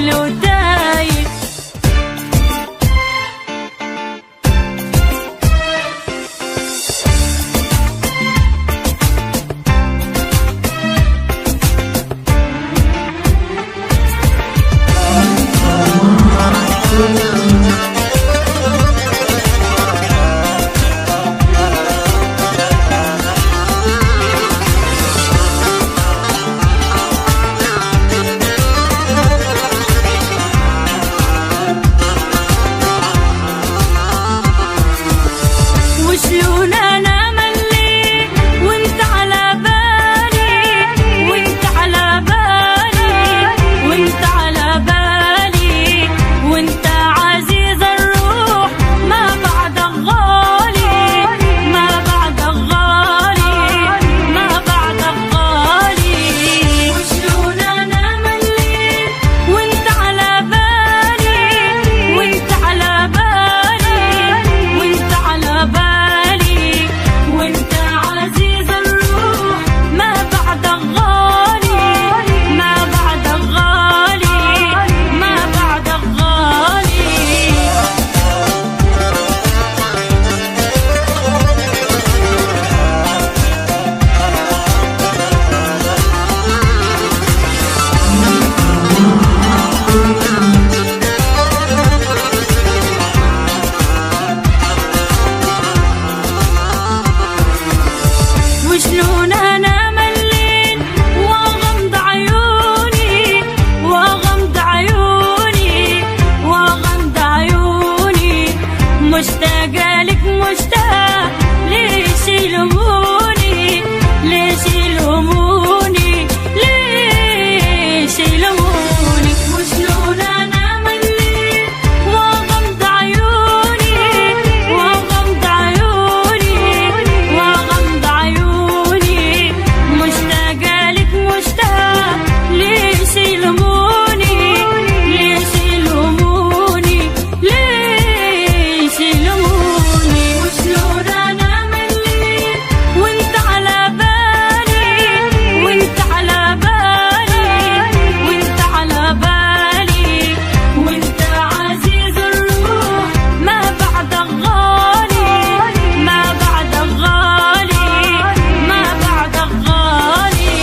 ضال وتايه. وشلون انا ملي وانت على بالي، وانت على بالي، وانت على بالي، وانت عزيز الروح ما بعدك غالي، ما بعدك غالي، ما بعدك غالي. وشلون انا ملي وانت على بالي، وانت على بالي، وانت على بالي، وانت عزيز الروح ما بعدك غالي، ما بعدك غالي، ما بعدك غالي. وشلون انا ملين واغمض عيوني، واغمض عيوني، واغمض عيوني، مشتاقة لك مشتاق. ليش يلوموني، ليش يلوموني، ليش يلوموني. وشلون انا ملين واغمض عيوني، واغمض عيوني، واغمض عيوني، مشتاقة لك مشتاق. ليش يلوموني، ليش يلوموني، ليش يلوموني. وشلون انا مليت وانت على بالي، وانت على بالي، وانت على بالي، وانت عزيز الروح ما بعدك غالي، ما بعدك غالي، ما بعدك غالي.